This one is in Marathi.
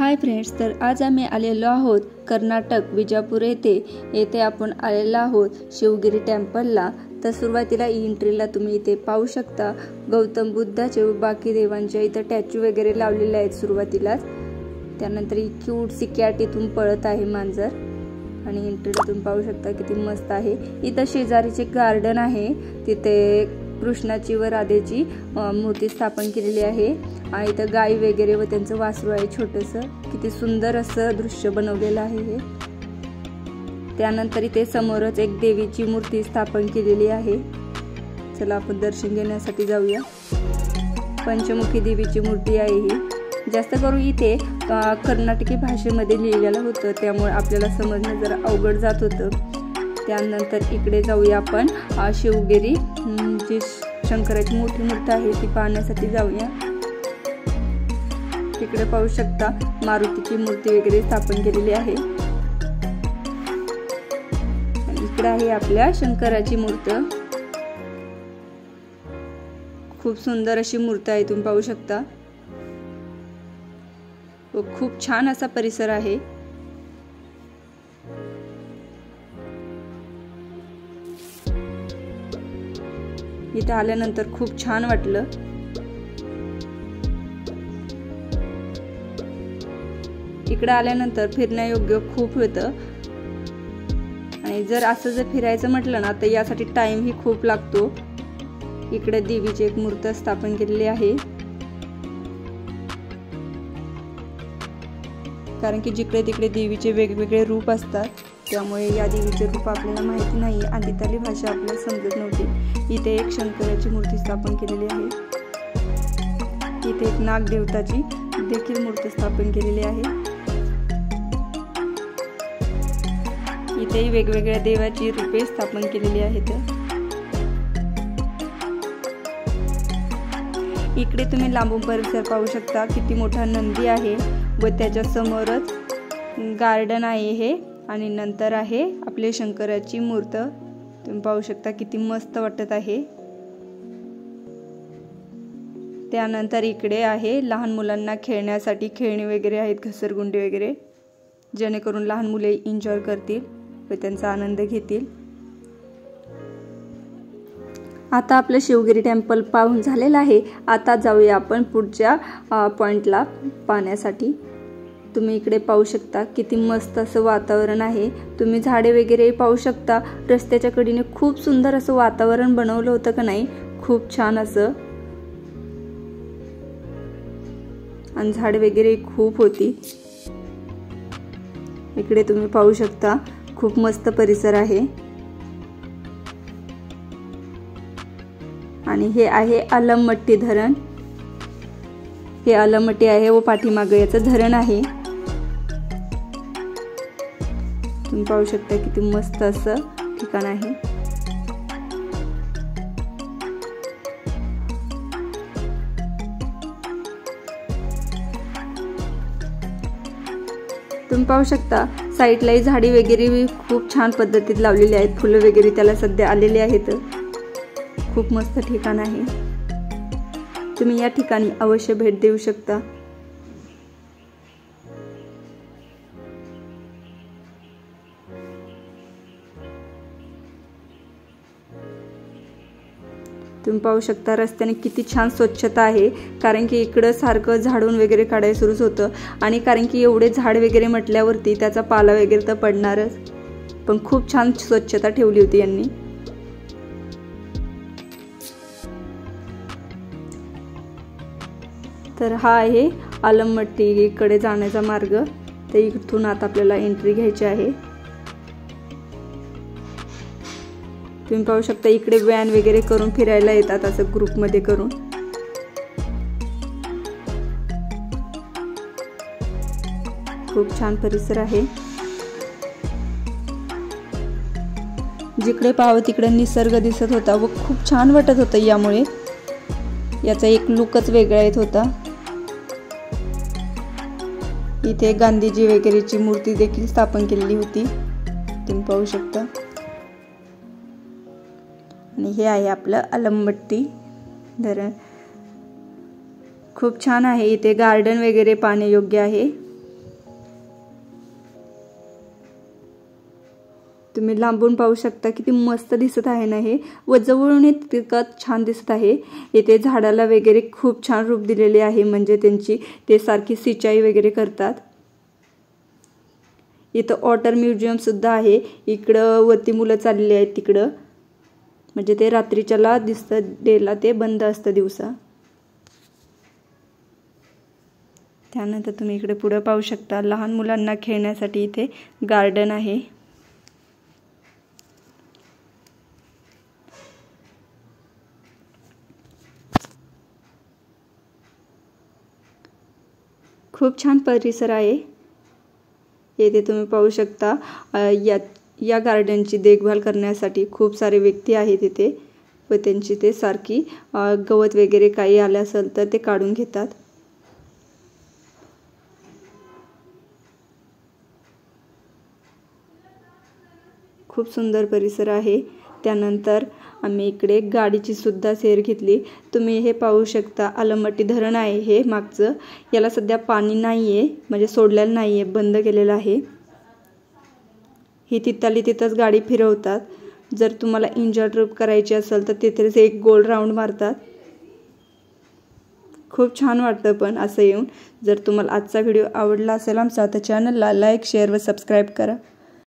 हाय फ्रेंड्स, तर आज आम्ही आलेलो आहोत कर्नाटक विजापूर येथे आपण आलेलो आहोत शिवगिरी टेम्पलला। तर सुरुवातीला एंट्रीला तुम्ही इथे पाहू शकता गौतम बुद्धाचे व बाकी देवांचे इथे स्टॅच्यू वगैरे लावलेले आहेत सुरुवातीलाच। त्यानंतर ही क्यूटसी कॅट इथून पळत आहे मांजर आणि एंट्रीला तुम्ही पाहू शकता किती मस्त आहे। इथे शेजारीचे गार्डन आहे, तिथे कृष्णाची व राधेची मूर्ती स्थापन केलेली आहे आणि इथे गाय वगैरे व त्यांचं वासरू आहे छोटंसं। किती सुंदर असं दृश्य बनवलेलं आहे हे। त्यानंतर इथे समोरच एक देवीची मूर्ती स्थापन केलेली आहे। चला आपण दर्शन घेण्यासाठी जाऊया। पंचमुखी देवीची मूर्ती आहे ही। जास्त करून इथे कर्नाटकी भाषेमध्ये लिहिलेलं होतं, त्यामुळे आपल्याला समजणं जरा अवघड जात होतं। त्यानंतर इकडे जाऊया आपण शिवगिरी जी शंकराची मोठी मूर्ती आहे ती पाहण्यासाठी जाऊया। तिकडे पाहू शकता मारुतीची मूर्ती वगैरे स्थापन केलेली आहे। इकडे आहे आपल्या शंकराची मूर्ती। खूप सुंदर अशी मूर्ती आहे, तुम्ही पाहू शकता। व खूप छान असा परिसर आहे। इथे आल्यानंतर खूप छान वाटलं। इकडे आल्यानंतर फिरण्यायोग्य खूप होतं आणि जर असं जर फिरायचं म्हटलं ना तर यासाठी टाइम ही खूप लागतो। इकडे देवीची एक मूर्ती स्थापन केलेली आहे, कारण की जिकडे तिकडे देवीचे वेगवेगळे रूप असतात, त्यामुळे या देवीचे रूप आपल्याला माहिती नाही, आदिताली भाषा आपल्याला समजत नव्हती। इथे एक शंकराची मूर्ती स्थापन केलेली आहे। इथे एक नागदेवताची देखील मूर्ती स्थापन केलेली आहे। इथे वेगवेगळ्या देवाची रूपे स्थापन केलेली आहेत। इकडे तुम्ही लांबून परिसर पाहू शकता, किती मोठा नंदी आहे व त्याच्या समोरच गार्डन आहे हे, आणि नंतर आहे आपले शंकराची मूर्ती। तुम्ही पाहू शकता किती मस्त वाटत आहे। त्यानंतर इकडे आहे लहान मुलांना खेळण्यासाठी खेळणी वगैरे आहेत, घसरगुंडी वगैरे, जेणेकरून लहान मुले एन्जॉय करतील व त्यांचा आनंद घेतील। आता आपलं शिवगिरी टेम्पल पाहून झालेलं आहे। आता जाऊया आपण पुढच्या पॉइंटला पाहण्यासाठी। तुम्ही इकडे पाहू शकता किती मस्त असं वातावरण आहे। तुम्ही झाडे वगैरे पाहू शकता, रस्त्याच्या कडेने खूप सुंदर असं वातावरण बनवलं होतं का नाही, खूप छान असं, आणि झाडे वगैरे खूप होती। इकडे तुम्ही पाहू शकता खूप मस्त परिसर आहे। आणि हे आहे अलमट्टी धरण। हे अलमट्टी आहे व पाठीमागे याचं धरण आहे। तुम्ही पाहू शकता किती मस्त असं ठिकाण आहे। तुम्ही पाहू शकता साईडला झाडी वगैरे खूप छान पद्धतीत लावलेली आहेत, फुलं वगैरे त्याला सध्या आलेली आहेत। खूप मस्त ठिकाण आहे, तुम्ही या ठिकाणी अवश्य भेट देऊ शकता। तुम्ही पाहू शकता रस्त्याने किती छान स्वच्छता आहे, कारण की इकडं सारखं झाडून वगैरे काढायला सुरूच होतं, आणि कारण की एवढे झाड वगैरे म्हटल्यावरती त्याचा पाला वगैरे तर पडणारच, पण खूप छान स्वच्छता ठेवली होती यांनी। तर हा आहे अलमट्टीकडे जाण्याचा मार्ग। तर इथून आता आपल्याला एंट्री घ्यायची आहे। तुम्ही पाहू शकता इकडे व्हॅन वगैरे करून फिरायला येतात, असं ग्रुपमध्ये करून। खूप छान परिसर आहे। जिकडे पाहावं तिकडे निसर्ग दिसत होता व खूप छान वाटत होतं, यामुळे याचा एक लुकच वेगळा येत होता। इथे गांधीजी वगैरेची मूर्ती देखील स्थापन केलेली होती, तुम्ही पाहू शकता। आणि हे आहे आपलं अलमट्टी धरण। खूप छान आहे, इथे गार्डन वगैरे पाहण्यायोग्य आहे। तुम्ही लांबून पाहू शकता किती मस्त दिसत आहे ना हे, व जवळून तितकं छान दिसत आहे। इथे झाडाला वगैरे खूप छान रूप दिलेले आहे, म्हणजे त्यांची ते सारखी सिंचाई वगैरे करतात। इथं वॉटर म्युझियम सुद्धा आहे। इकडं वरती मुलं चाललेली आहेत तिकडं, म्हणजे ते रात्रीच्याला दिसतं, डेला ते बंद असतं दिवसा। त्यानंतर तुम्ही इकडे पुढे पाहू शकता लहान मुलांना खेळण्यासाठी इथे गार्डन आहे। खूप छान परिसर आहे। येथे तुम्ही पाहू शकता या गार्डनची देखभाल करण्यासाठी खूप सारे व्यक्ती आहेत इथे, व त्यांची ते सारखी गवत वगैरे काही आले असेल तर ते काढून घेतात। खूप सुंदर परिसर आहे। त्यानंतर आम्ही इकडे गाडीची सुद्धा सैर घेतली। तुम्ही हे पाहू शकता अलमट्टी धरण आहे हे मागचं, याला सध्या पाणी नाहीये, म्हणजे सोडलेलं नाहीये, बंद केलेलं आहे। ही तिथली तिथंच गाडी फिरवतात। जर तुम्हाला एन्जॉय ट्रिप करायची असेल तर तिथेच एक गोल राऊंड मारतात। खूप छान वाटतं पण असं येऊन। जर तुम्हाला आजचा व्हिडिओ आवडला असेल आमचा, तर चॅनलला लाईक, शेअर व सबस्क्राईब करा।